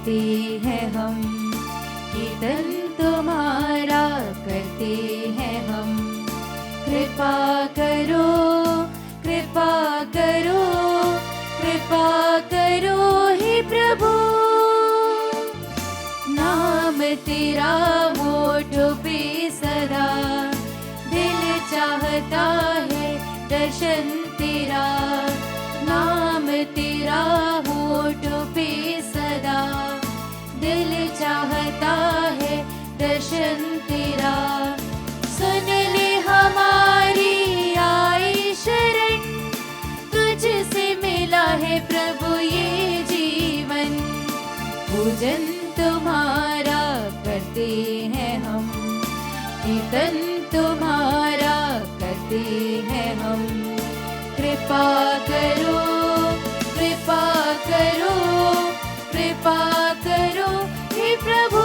करते हैं हम, कीर्तन तुम्हारा करते हैं हम। कृपा करो, कृपा करो, कृपा करो हे प्रभु। नाम तेरा होठों पे सदा, दिल चाहता है दर्शन तेरा। नाम तेरा होठों पे सदा, दिल चाहता है दर्शन तेरा। सुन ले हमारी आई शरण, तुझसे मिला है प्रभु ये जीवन। पूजन तुम्हारा करते हैं हम, कीर्तन तुम्हारा करते हैं हम। कृपा करो, कृपा करो, कृपा करो हे प्रभु।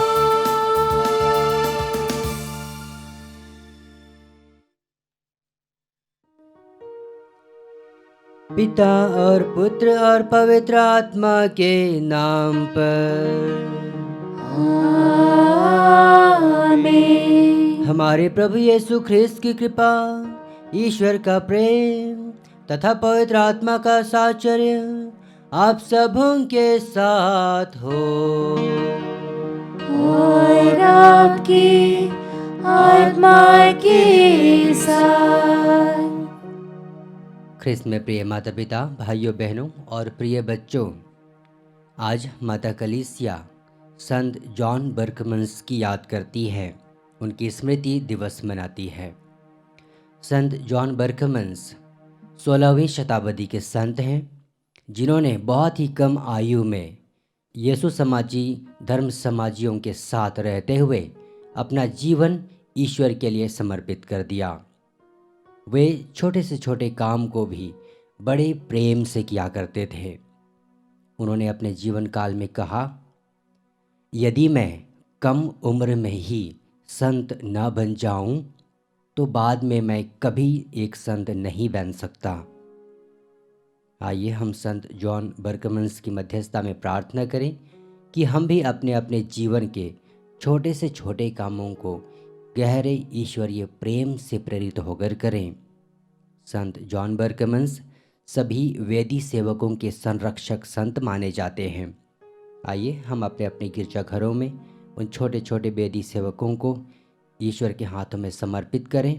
पिता और पुत्र और पवित्र आत्मा के नाम पर आमीन। हमारे प्रभु यीशु ख्रिस्त की कृपा, ईश्वर का प्रेम तथा पवित्र आत्मा का साहचर्य आप सबों के साथ हो। और आपकी आत्मा के साथ। ख्रिस्त में प्रिय माता पिता, भाइयों बहनों और प्रिय बच्चों, आज माता कलीसिया संत जॉन बर्कमन्स की याद करती है, उनकी स्मृति दिवस मनाती है। संत जॉन बर्कमन्स 16वीं शताब्दी के संत हैं, जिन्होंने बहुत ही कम आयु में यीशु समाजी धर्म समाजियों के साथ रहते हुए अपना जीवन ईश्वर के लिए समर्पित कर दिया। वे छोटे से छोटे काम को भी बड़े प्रेम से किया करते थे। उन्होंने अपने जीवन काल में कहा, यदि मैं कम उम्र में ही संत न बन जाऊं, तो बाद में मैं कभी एक संत नहीं बन सकता। आइए हम संत जॉन बर्कमन्स की मध्यस्थता में प्रार्थना करें कि हम भी अपने अपने जीवन के छोटे से छोटे कामों को गहरे ईश्वरीय प्रेम से प्रेरित होकर करें। संत जॉन बर्कमन्स सभी वेदी सेवकों के संरक्षक संत माने जाते हैं। आइए हम अपने अपने गिरजाघरों में उन छोटे छोटे वेदी सेवकों को ईश्वर के हाथों में समर्पित करें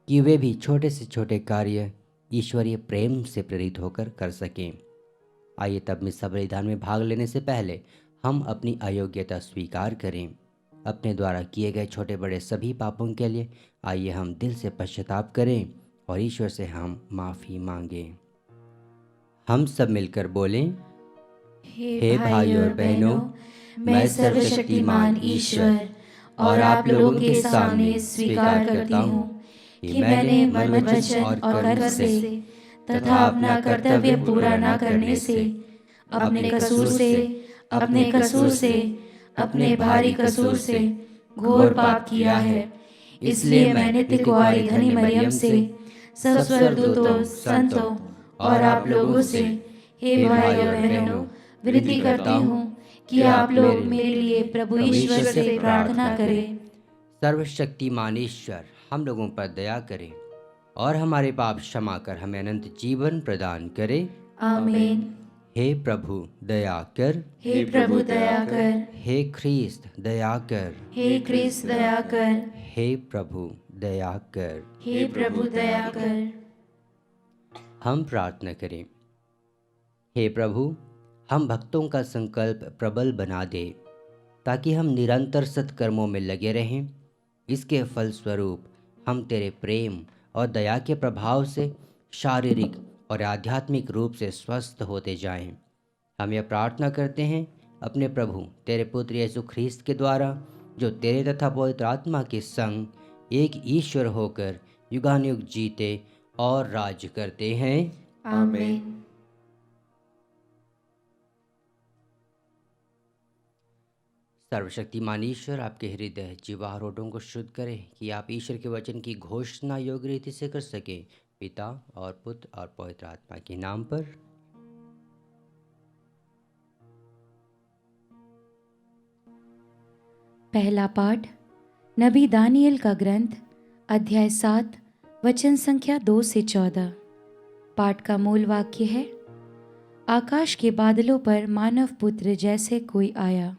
कि वे भी छोटे से छोटे कार्य ईश्वरीय प्रेम से प्रेरित होकर कर सकें। आइए तब मिस्सा बलिदान में भाग लेने से पहले हम अपनी अयोग्यता स्वीकार करें। अपने द्वारा किए गए छोटे बड़े सभी पापों के लिए आइए हम दिल से पश्चाताप करें और ईश्वर से हम माफ़ी मांगें। हम सब मिलकर बोलें, हे भाई और बहनों, मैं सर्वशक्तिमान ईश्वर और आप लोगों के सामने स्वीकार करता हूँ कि मैंने मन वचन और कर्म से तथा अपना कर्तव्य पूरा न करने से अपने कसूर से अपने भारी कसूर से घोर पाप किया है। इसलिए मैं नित्य कुंवारी धनी मरियम से, सब स्वर्गदूतों, संतों और आप लोगों से, हे भाई और बहनों, विनती करती हूँ कि आप लोग मेरे लिए प्रभु ईश्वर से प्रार्थना करें। सर्वशक्तिमान ईश्वर हम लोगों पर दया करे और हमारे पाप क्षमा कर हमें अनंत जीवन प्रदान करे। आमीन। हे प्रभु दया कर, हे प्रभु दया कर, हे ख्रीस्त दया कर, हे क्रिस्त दया कर, हे प्रभु दया कर। हे प्रभु दया कर। हम प्रार्थना करें। हे प्रभु, हम भक्तों का संकल्प प्रबल बना दे ताकि हम निरंतर सत्कर्मों में लगे रहें। इसके फलस्वरूप हम तेरे प्रेम और दया के प्रभाव से शारीरिक और आध्यात्मिक रूप से स्वस्थ होते जाएं। हम यह प्रार्थना करते हैं अपने प्रभु तेरे पुत्र यीशु ख्रीस्त के द्वारा, जो तेरे तथा पवित्र आत्मा के संग एक ईश्वर होकर युगानुयुग जीते और राज करते हैं। आमीन। सर्वशक्तिमान ईश्वर आपके हृदय जीवा होठों को शुद्ध करें कि आप ईश्वर के वचन की घोषणा योग्य रीति से कर सकें। पिता और पुत्र और पवित्र आत्मा के नाम पर। पहला पाठ नबी दानियल का ग्रंथ अध्याय 7 वचन संख्या 2 से 14। पाठ का मूल वाक्य है, आकाश के बादलों पर मानव पुत्र जैसे कोई आया।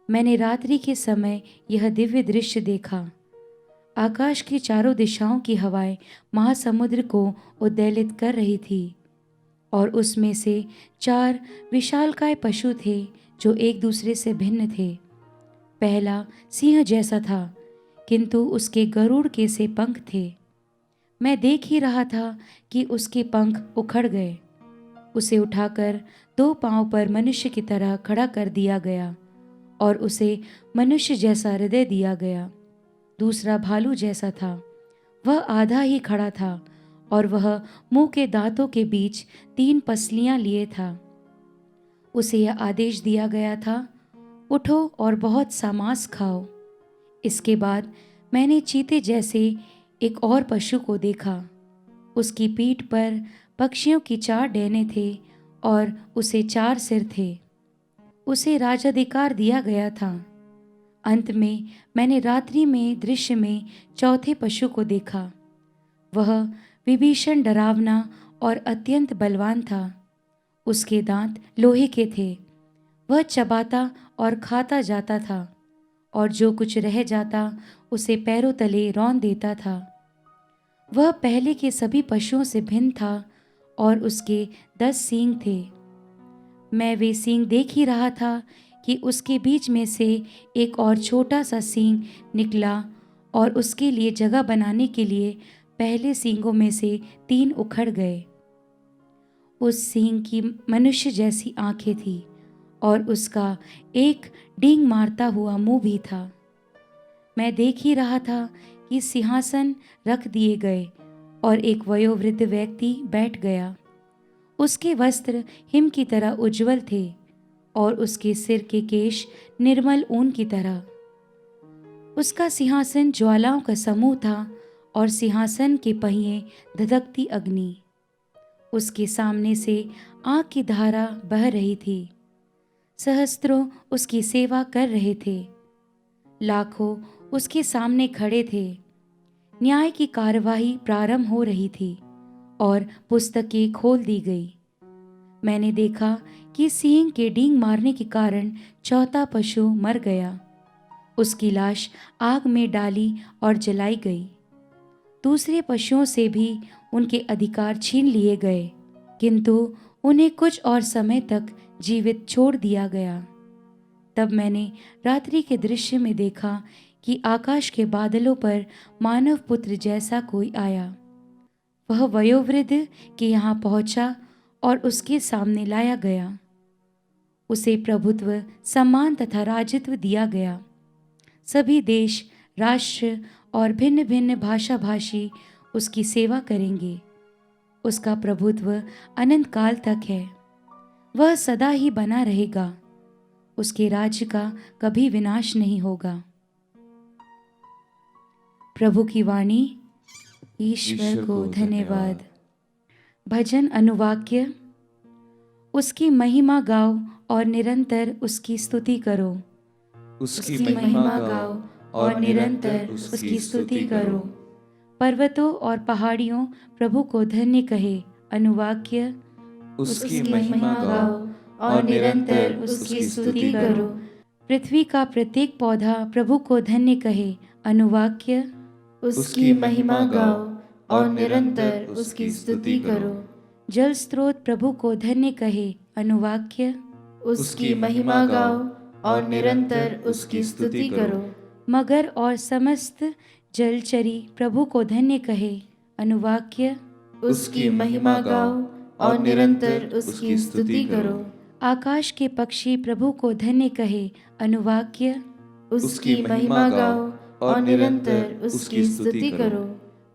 मैंने रात्रि के समय यह दिव्य दृश्य देखा। आकाश की चारों दिशाओं की हवाएं महासमुद्र को उद्वेलित कर रही थी और उसमें से 4 विशालकाय पशु थे जो एक दूसरे से भिन्न थे। पहला सिंह जैसा था, किंतु उसके गरुड़ के से पंख थे। मैं देख ही रहा था कि उसके पंख उखड़ गए। उसे उठाकर 2 पांव पर मनुष्य की तरह खड़ा कर दिया गया और उसे मनुष्य जैसा हृदय दिया गया। दूसरा भालू जैसा था, वह आधा ही खड़ा था और वह मुंह के दांतों के बीच 3 पसलियां लिए था। उसे यह आदेश दिया गया था, उठो और बहुत सा मांस खाओ। इसके बाद मैंने चीते जैसे एक और पशु को देखा। उसकी पीठ पर पक्षियों की 4 डैने थे और उसे 4 सिर थे। उसे राजाधिकार दिया गया था। अंत में मैंने रात्रि में दृश्य में चौथे पशु को देखा। वह विभीषण डरावना और अत्यंत बलवान था। उसके दांत लोहे के थे। वह चबाता और खाता जाता था और जो कुछ रह जाता उसे पैरों तले रौंद देता था। वह पहले के सभी पशुओं से भिन्न था और उसके 10 सींग थे। मैं वे सींग देख ही रहा था कि उसके बीच में से एक और छोटा सा सींग निकला और उसके लिए जगह बनाने के लिए पहले सींगों में से 3 उखड़ गए। उस सींग की मनुष्य जैसी आंखें थी और उसका एक डींग मारता हुआ मुंह भी था। मैं देख ही रहा था कि सिंहासन रख दिए गए और एक वयोवृद्ध व्यक्ति बैठ गया। उसके वस्त्र हिम की तरह उज्जवल थे और उसके सिर के केश निर्मल ऊन की तरह। उसका सिंहासन ज्वालाओं का समूह था और सिंहासन के पहिए धधकती अग्नि। उसके सामने से आग की धारा बह रही थी। सहस्त्रों उसकी सेवा कर रहे थे। लाखों उसके सामने खड़े थे। न्याय की कार्यवाही प्रारंभ हो रही थी और पुस्तकें खोल दी गई। मैंने देखा कि सिंह के डींग मारने के कारण चौथा पशु मर गया। उसकी लाश आग में डाली और जलाई गई। दूसरे पशुओं से भी उनके अधिकार छीन लिए गए, किंतु उन्हें कुछ और समय तक जीवित छोड़ दिया गया। तब मैंने रात्रि के दृश्य में देखा कि आकाश के बादलों पर मानव पुत्र जैसा कोई आया। वह वयोवृद्ध के यहाँ पहुंचा और उसके सामने लाया गया। उसे प्रभुत्व, सम्मान तथा राजत्व दिया गया। सभी देश, राष्ट्र और भिन्न भिन्न भाषा भाषी उसकी सेवा करेंगे। उसका प्रभुत्व अनंत काल तक है। वह सदा ही बना रहेगा। उसके राज्य का कभी विनाश नहीं होगा। प्रभु की वाणी। ईश्वर को धन्यवाद। भजन अनुवाक्य। उसकी महिमा गाओ और निरंतर उसकी स्तुति करो। उसकी महिमा गाओ और निरंतर उसकी स्तुति करो। पर्वतों और पहाड़ियों प्रभु को धन्य कहे। अनुवाक्य। उसकी महिमा गाओ और निरंतर उसकी स्तुति करो। पृथ्वी का प्रत्येक पौधा प्रभु को धन्य कहे। अनुवाक्य। उसकी महिमा गाओ और निरंतर उसकी स्तुति करो। जल स्रोत प्रभु को धन्य कहे। अनुवाक्य। उसकी महिमा गाओ और निरंतर उसकी स्तुति करो। मगर और समस्त जलचरी प्रभु को धन्य कहे। अनुवाक्य। उसकी महिमा गाओ और निरंतर उसकी स्तुति करो। आकाश के पक्षी प्रभु को धन्य कहे। अनुवाक्य। उसकी महिमा गाओ और निरंतर उसकी स्तुति करो।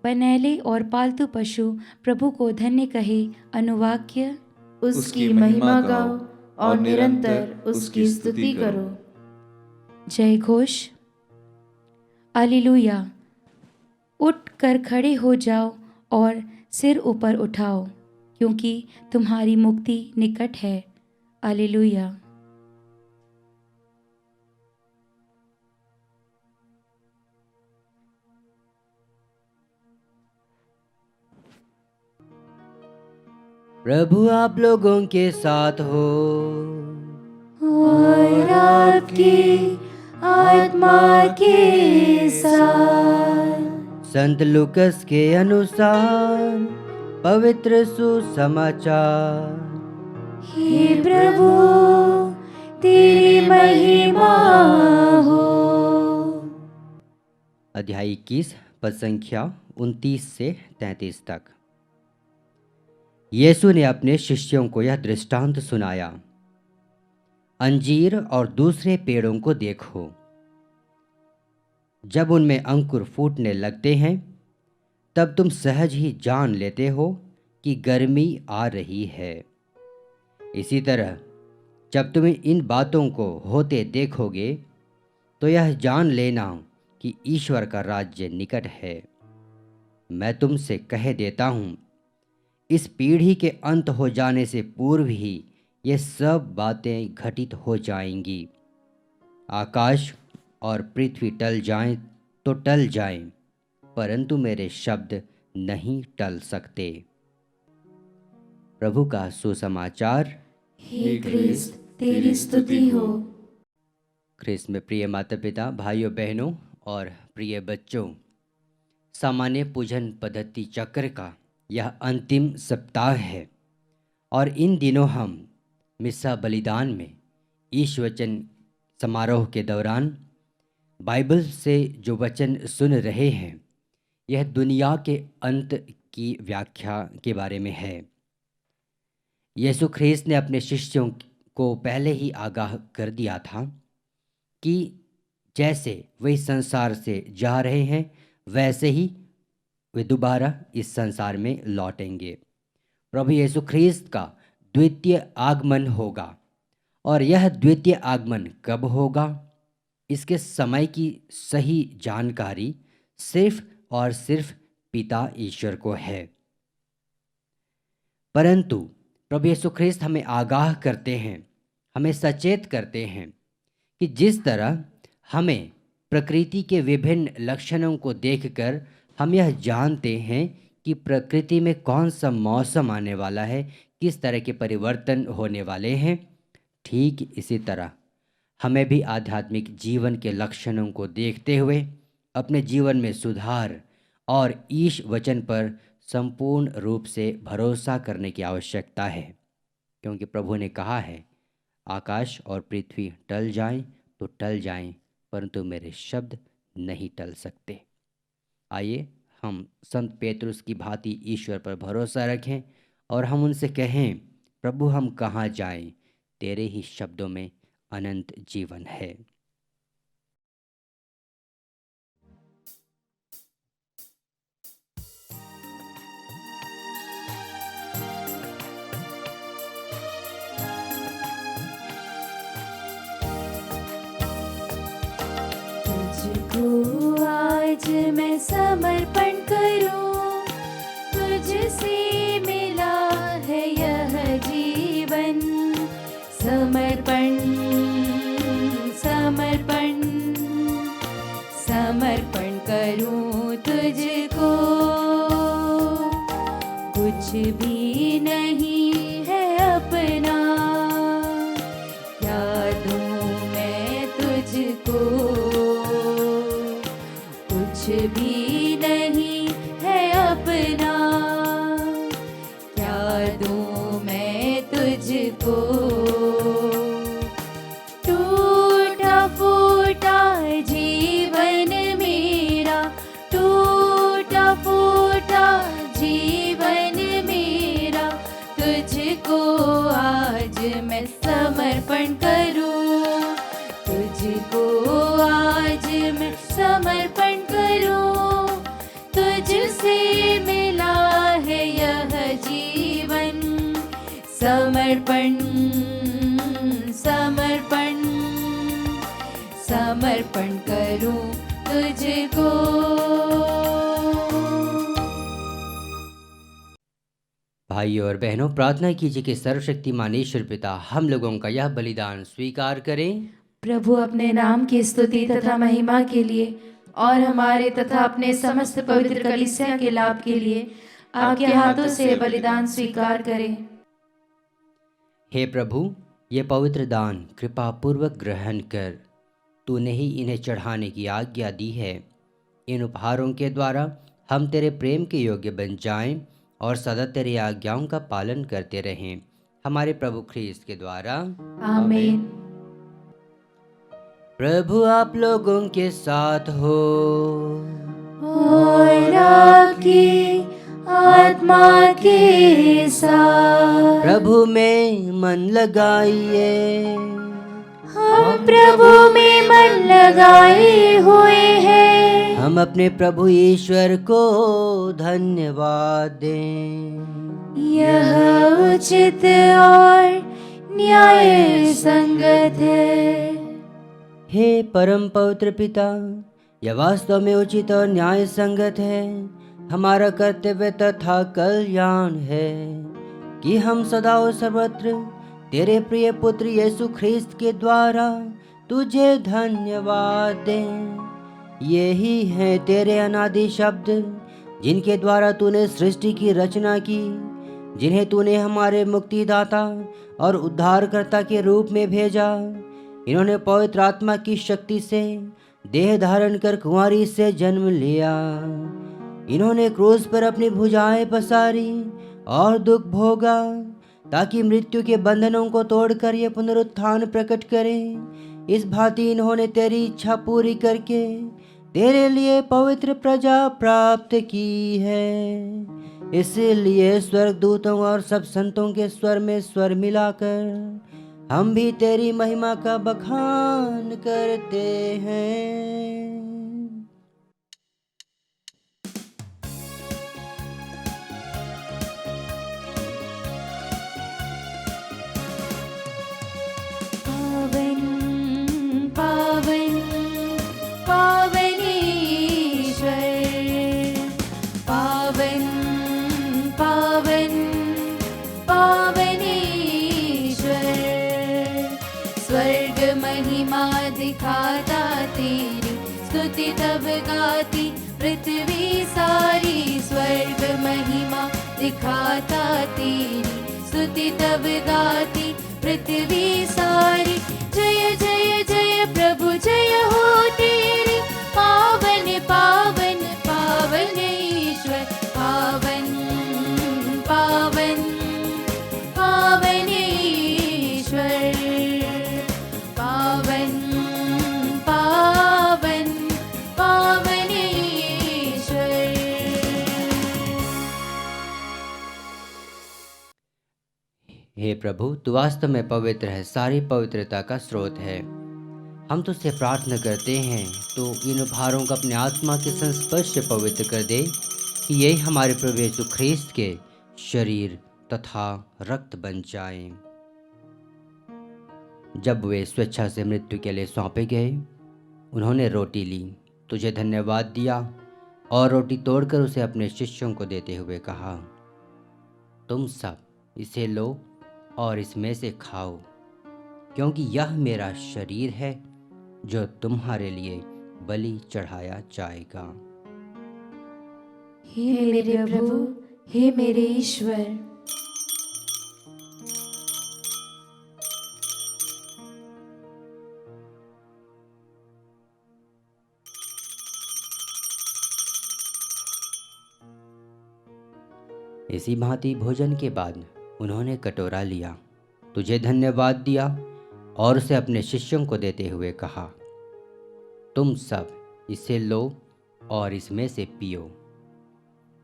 बनैले और पालतू पशु प्रभु को धन्य कहे। अनुवाक्य। उसकी महिमा गाओ और निरंतर उसकी स्तुति करो। जय घोष। हालेलुया। उठ कर खड़े हो जाओ और सिर ऊपर उठाओ, क्योंकि तुम्हारी मुक्ति निकट है। हालेलुया। प्रभु आप लोगों के साथ हो। और आपकी आत्मा के साथ। संत लूकस के अनुसार पवित्र सुसमाचार। हे प्रभु तेरी महिमा हो। अध्याय 21 पद संख्या 29 से 33 तक। यीशु ने अपने शिष्यों को यह दृष्टांत सुनाया, अंजीर और दूसरे पेड़ों को देखो, जब उनमें अंकुर फूटने लगते हैं तब तुम सहज ही जान लेते हो कि गर्मी आ रही है। इसी तरह जब तुम इन बातों को होते देखोगे तो यह जान लेना कि ईश्वर का राज्य निकट है। मैं तुमसे कह देता हूँ, इस पीढ़ी के अंत हो जाने से पूर्व ही ये सब बातें घटित हो जाएंगी। आकाश और पृथ्वी टल जाएं तो टल जाएं, परंतु मेरे शब्द नहीं टल सकते। प्रभु का सुसमाचार। हे क्रिस्त तेरी स्तुति हो। ख्रिस्त में प्रिय माता पिता, भाइयों बहनों और प्रिय बच्चों, सामान्य पूजन पद्धति चक्र का यह अंतिम सप्ताह है और इन दिनों हम मिस्सा बलिदान में ईश वचन समारोह के दौरान बाइबल से जो वचन सुन रहे हैं, यह दुनिया के अंत की व्याख्या के बारे में है। यीशु ख्रिस्त ने अपने शिष्यों को पहले ही आगाह कर दिया था कि जैसे वे इस संसार से जा रहे हैं वैसे ही वे दोबारा इस संसार में लौटेंगे। प्रभु यीशु ख्रिस्त का द्वितीय आगमन होगा और यह द्वितीय आगमन कब होगा, इसके समय की सही जानकारी सिर्फ और सिर्फ पिता ईश्वर को है। परंतु प्रभु यीशु ख्रिस्त हमें आगाह करते हैं, हमें सचेत करते हैं कि जिस तरह हमें प्रकृति के विभिन्न लक्षणों को देखकर हम यह जानते हैं कि प्रकृति में कौन सा मौसम आने वाला है, किस तरह के परिवर्तन होने वाले हैं, ठीक इसी तरह हमें भी आध्यात्मिक जीवन के लक्षणों को देखते हुए अपने जीवन में सुधार और ईश वचन पर संपूर्ण रूप से भरोसा करने की आवश्यकता है। क्योंकि प्रभु ने कहा है, आकाश और पृथ्वी टल जाएं तो टल जाएं, परंतु मेरे शब्द नहीं टल सकते। आइए हम संत पेतरुस की भांति ईश्वर पर भरोसा रखें और हम उनसे कहें, प्रभु हम कहाँ जाएं, तेरे ही शब्दों में अनंत जीवन है। तुझको आज मैं समर्पण करूं, तुझसे मिला है यह जीवन। समर्पण समर्पण समर्पण करूं तुझको, कुछ भी नहीं है अपना, क्या दूं मैं तुझको, कुछ भी नहीं है अपना, क्या दूं मैं तुझको। टूटा फूटा जीवन मेरा, टूटा फूटा जीवन मेरा, तुझको आज मैं समर्पण करूं, तुझको आज मैं समर्पण करूं। तुझसे मिला है यह जीवन। समर्पण समर्पण समर्पण करूं तुझको। भाइयों और बहनों, प्रार्थना कीजिए कि सर्वशक्तिमान ईश्वर पिता हम लोगों का यह बलिदान स्वीकार करें। प्रभु अपने नाम की स्तुति तथा महिमा के लिए और हमारे तथा अपने समस्त पवित्र कलीसिया के लाभ के लिए आपके हाथों से बलिदान स्वीकार करें। हे प्रभु, ये पवित्र दान कृपा पूर्वक ग्रहण कर। तूने ही इन्हें चढ़ाने की आज्ञा दी है। इन उपहारों के द्वारा हम तेरे प्रेम के योग्य बन जाएं और सदा तेरी आज्ञाओं का पालन करते रहें। हमारे प्रभु ख्रीस्त के द्वारा। आमीन। प्रभु आप लोगों के साथ हो। और आपकी आत्मा के साथ। प्रभु में मन लगाइए। हम प्रभु में मन लगाए हुए हैं। हम अपने प्रभु ईश्वर को धन्यवाद दें। यह उचित और न्याय संगत है। हे परम पवित्र पिता, यह वास्तव में उचित और न्याय संगत है, हमारा कर्तव्य तथा कल्याण है कि हम सदा और सर्वत्र तेरे प्रिय पुत्र यीशु ख्रीस्त के द्वारा तुझे धन्यवाद दें। यही है तेरे अनादि शब्द जिनके द्वारा तूने सृष्टि की रचना की, जिन्हें तूने हमारे मुक्तिदाता और उद्धारकर्ता के रूप में भेजा। इन्होंने पवित्र आत्मा की शक्ति से देह धारण कर कुंवारी से जन्म लिया। इन्होंने क्रूस पर अपनी भुजाएं पसारी और दुख भोगा, ताकि मृत्यु के बंधनों को तोड़कर ये पुनरुत्थान प्रकट करें। इस भांति इन्होंने तेरी इच्छा पूरी करके तेरे लिए पवित्र प्रजा प्राप्त की है। इसलिए स्वर्गदूतों और सब संतों के स्वर में स्वर मिलाकर हम भी तेरी महिमा का बखान करते हैं। पावन पावन पावन ईश्वर, पावन पावन पावन ईश्वर। स्वर्ग महिमा दिखाता तेरी स्तुति तब गाती पृथ्वी सारी। स्वर्ग महिमा दिखाता तेरी स्तुति तब गाती पृथ्वी सारी। जय जय जय प्रभु जय हो तेरी, पावन पावन पावन ईश्वर। पावन पावन पावन ईश्वर, पावन पावन पावन ईश्वर। हे प्रभु, तू वास्तव में पवित्र है, सारी पवित्रता का स्रोत है। हम तुझसे प्रार्थना करते हैं तो इन उपहारों को अपने आत्मा के संस्पर्श से पवित्र कर दे, कि यही हमारे प्रभु यीशु ख्रीस्त के शरीर तथा रक्त बन जाएं। जब वे स्वेच्छा से मृत्यु के लिए सौंपे गए, उन्होंने रोटी ली, तुझे धन्यवाद दिया और रोटी तोड़कर उसे अपने शिष्यों को देते हुए कहा, तुम सब इसे लो और इसमें से खाओ, क्योंकि यह मेरा शरीर है जो तुम्हारे लिए बलि चढ़ाया जाएगा। हे मेरे प्रभु, हे मेरे ईश्वर। इसी भांति भोजन के बाद उन्होंने कटोरा लिया, तुझे धन्यवाद दिया और उसे अपने शिष्यों को देते हुए कहा, तुम सब इसे लो और इसमें से पियो,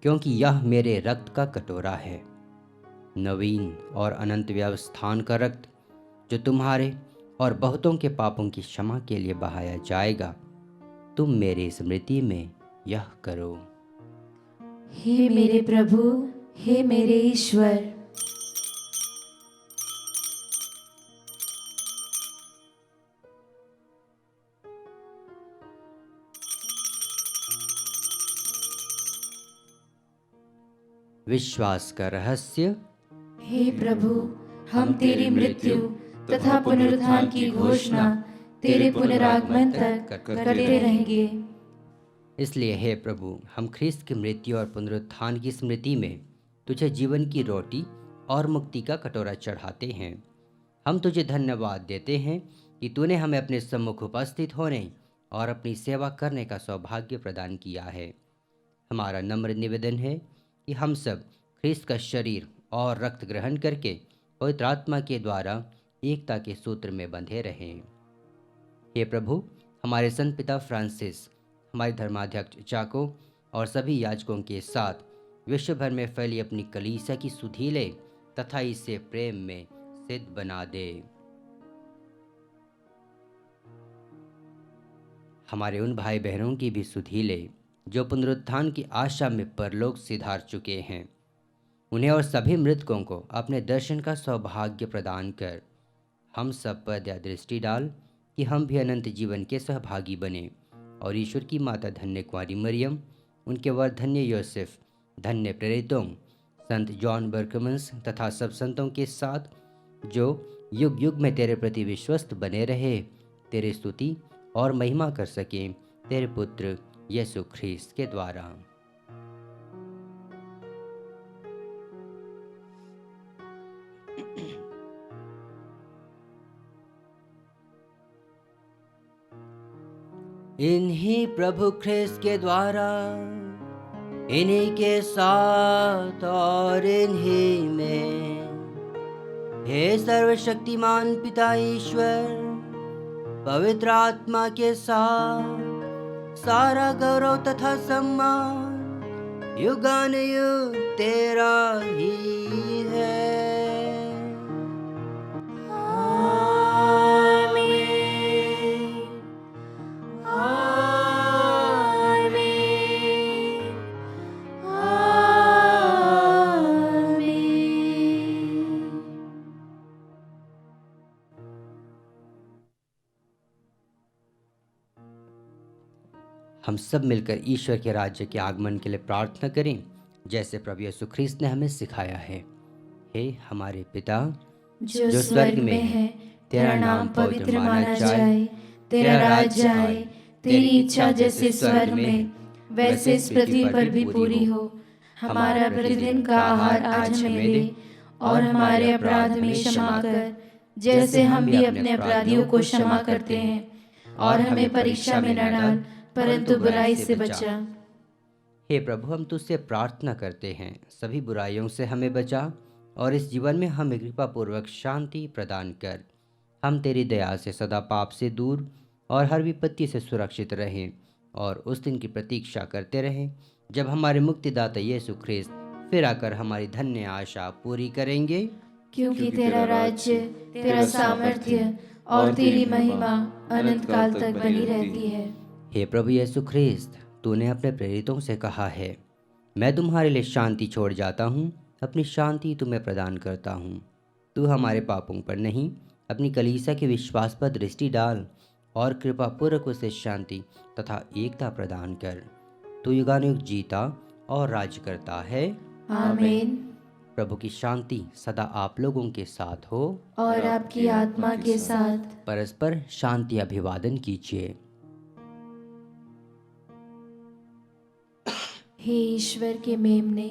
क्योंकि यह मेरे रक्त का कटोरा है, नवीन और अनंत व्यवस्थान का रक्त, जो तुम्हारे और बहुतों के पापों की क्षमा के लिए बहाया जाएगा। तुम मेरी स्मृति में यह करो। हे मेरे प्रभु, हे मेरे ईश्वर। विश्वास का रहस्य। हे प्रभु, हम तेरी मृत्यु तथा पुनरुत्थान की घोषणा तेरे पुनरागमन तक करते रहेंगे। इसलिए हे प्रभु, हम ख्रीस्त की मृत्यु और पुनरुत्थान की स्मृति में तुझे जीवन की रोटी और मुक्ति का कटोरा चढ़ाते हैं हम तुझे धन्यवाद देते हैं कि तूने हमें अपने सम्मुख उपस्थित होने और अपनी सेवा करने का सौभाग्य प्रदान किया है। हमारा नम्र निवेदन है कि हम सब ख्रीस्त का शरीर और रक्त ग्रहण करके पवित्र आत्मा के द्वारा एकता के सूत्र में बंधे रहें। हे प्रभु, हमारे संत पिता फ्रांसिस, हमारे धर्माध्यक्ष चाको और सभी याजकों के साथ विश्व भर में फैली अपनी कलीसिया की सुधि ले तथा इसे प्रेम में सिद्ध बना दे। हमारे उन भाई बहनों की भी सुधि ले जो पुनरुत्थान की आशा में परलोक सिधार चुके हैं। उन्हें और सभी मृतकों को अपने दर्शन का सौभाग्य प्रदान कर हम सब पर दया दृष्टि डाल कि हम भी अनंत जीवन के सहभागी बने और ईश्वर की माता धन्य कुंवारी मरियम, उनके वर धन्य योसेफ, धन्य प्रेरितों, संत जॉन बर्कमंस तथा सब संतों के साथ जो युग युग में तेरे प्रति विश्वस्त बने रहे, तेरी स्तुति और महिमा कर सकें तेरे पुत्र यीशु ख्रीस्त के द्वारा। इन्हीं प्रभु ख्रीस्त के द्वारा, इन्हीं के साथ और इन्हीं में, हे सर्वशक्तिमान पिता ईश्वर, पवित्र आत्मा के साथ सारा गौरव तथा सम्मान युगानुयुग तेरा ही है। हम सब मिलकर ईश्वर के राज्य के आगमन के लिए प्रार्थना करें, जैसे प्रभु यीशु ख्रीस्त ने हमें सिखाया है। हे हमारे पिता जो स्वर्ग में है, तेरा नाम पवित्र माना जाए, तेरा राज्य आए, तेरी इच्छा जैसे स्वर्ग में वैसे इस पृथ्वी पर भी पूरी हो। हमारा प्रतिदिन का आहार आज हमें दे और हमारे अपराध में क्षमा कर, जैसे हम भी अपने अपराधियों को क्षमा करते हैं, और हमें परीक्षा में न डाल परंतु बुराई से बचा। हे प्रभु, हम तुझसे प्रार्थना करते हैं, सभी बुराइयों से हमें बचा और इस जीवन में हमें कृपा पूर्वक शांति प्रदान कर। हम तेरी दया से सदा पाप से दूर और हर विपत्ति से सुरक्षित रहें और उस दिन की प्रतीक्षा करते रहें जब हमारे मुक्तिदाता यीशु ख्रीस्त फिर आकर हमारी धन्य आशा पूरी करेंगे। क्योंकि तेरा राज्य, तेरा सामर्थ्य और तेरी महिमा अनंत काल तक बनी रहती है। हे प्रभु यीशु ख्रीस्त, तूने अपने प्रेरितों से कहा है, मैं तुम्हारे लिए शांति छोड़ जाता हूँ, अपनी शांति तुम्हें प्रदान करता हूँ। तू हमारे पापों पर नहीं, अपनी कलीसिया के विश्वास पर दृष्टि डाल और कृपा पूर्वक उसे शांति तथा एकता प्रदान कर। तू युगानुयुग जीता और राज करता है। आमीन। प्रभु की शांति सदा आप लोगों के साथ हो और आपकी आत्मा के साथ। परस्पर शांति अभिवादन कीजिए। हे ईश्वर के मेमने,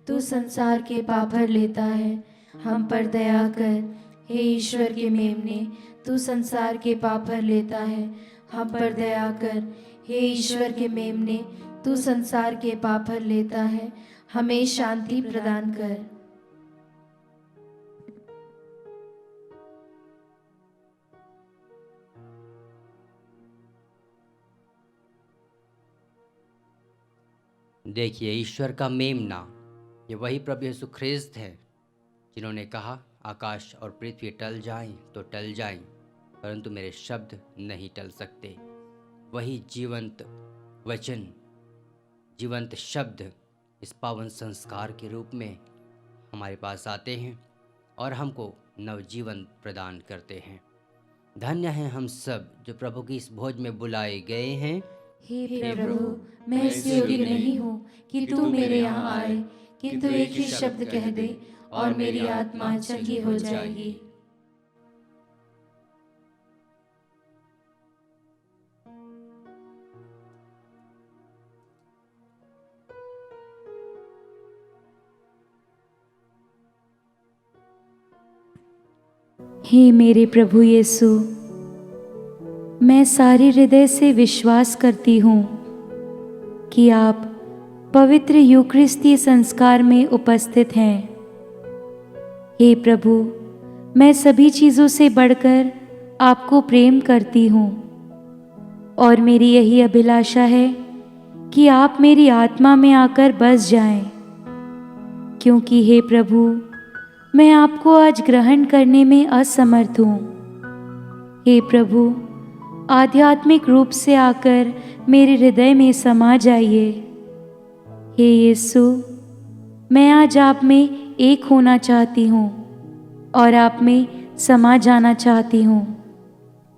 तू संसार के पाप भर लेता है, हम पर दया कर। हे ईश्वर के मेमने, तू संसार के पाप भर लेता है, हम पर दया कर। हे ईश्वर के मेमने, तू संसार के पाप भर लेता है, हमें शांति प्रदान कर। देखिए, ईश्वर का मेमना, ये वही प्रभु यीशु ख्रीस्त है जिन्होंने कहा, आकाश और पृथ्वी टल जाएं तो टल जाएं, परंतु मेरे शब्द नहीं टल सकते। वही जीवंत वचन, जीवंत शब्द इस पावन संस्कार के रूप में हमारे पास आते हैं और हमको नवजीवन प्रदान करते हैं। धन्य हैं हम सब जो प्रभु की इस भोज में बुलाए गए हैं। हे प्रभु, मैं इस योग्य नहीं हूँ कि तू मेरे यहाँ आए, किंतु एक ही शब्द कह दे और मेरी आत्मा चंगी हो जाएगी। हे मेरे प्रभु यीशु, मैं सारे हृदय से विश्वास करती हूँ कि आप पवित्र यूकरिस्ती संस्कार में उपस्थित हैं। हे प्रभु, मैं सभी चीज़ों से बढ़कर आपको प्रेम करती हूँ और मेरी यही अभिलाषा है कि आप मेरी आत्मा में आकर बस जाएं, क्योंकि हे प्रभु, मैं आपको आज ग्रहण करने में असमर्थ हूँ। हे प्रभु, आध्यात्मिक रूप से आकर मेरे हृदय में समा जाइए। हे यीशु, मैं आज आप में एक होना चाहती हूँ और आप में समा जाना चाहती हूँ।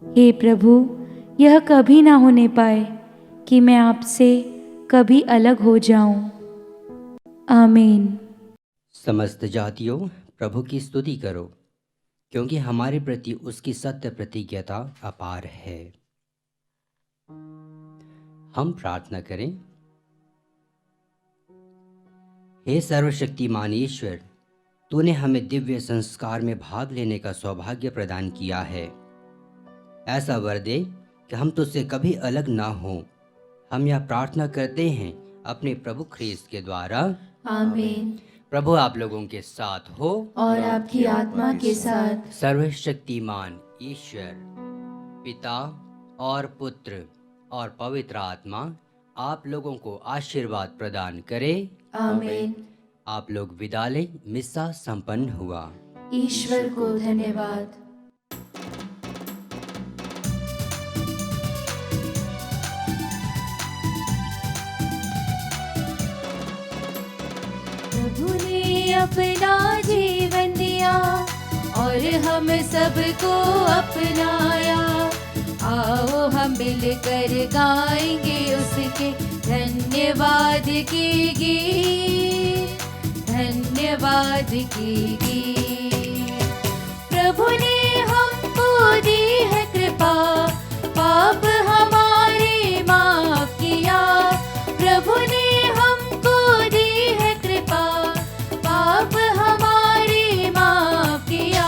हे प्रभु, यह कभी ना होने पाए कि मैं आपसे कभी अलग हो जाऊं। आमीन। समस्त जातियों, प्रभु की स्तुति करो, क्योंकि हमारे प्रति उसकी सत्य प्रतिज्ञता अपार है। हम प्रार्थना करें। हे सर्वशक्तिमान ईश्वर, तूने हमें दिव्य संस्कार में भाग लेने का सौभाग्य प्रदान किया है। ऐसा वर दे कि हम तुझसे कभी अलग ना हों। हम यह प्रार्थना करते हैं अपने प्रभु ख्रीस्त के द्वारा। आमीन। प्रभु आप लोगों के साथ हो और आपकी आत्मा के साथ। सर्वशक्तिमान ईश्वर पिता और पुत्र और पवित्र आत्मा आप लोगों को आशीर्वाद प्रदान करे। आमीन। आप लोग विदा लें। मिस्सा संपन्न हुआ। ईश्वर को धन्यवाद। प्रभु ने अपना जीवन दिया और हम सबको अपनाया। आओ हम मिलकर गाएंगे उसके धन्यवाद की गीत, धन्यवाद की गीत। प्रभु ने हमको दी है कृपा, पाप हमारे माफ किया। प्रभु ने हमको दी है कृपा, पाप हमारे माफ किया।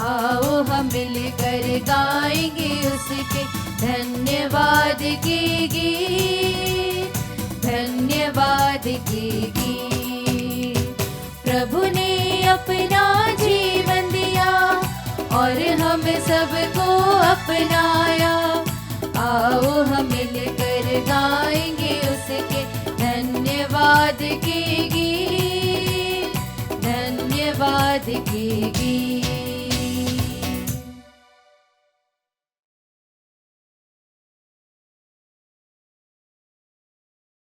आओ हम मिलकर गाएंगे उसके धन्यवाद की गीत, धन्यवाद की गीत। प्रभु ने अपना जीवन दिया और हम सबको अपनाया। आओ हम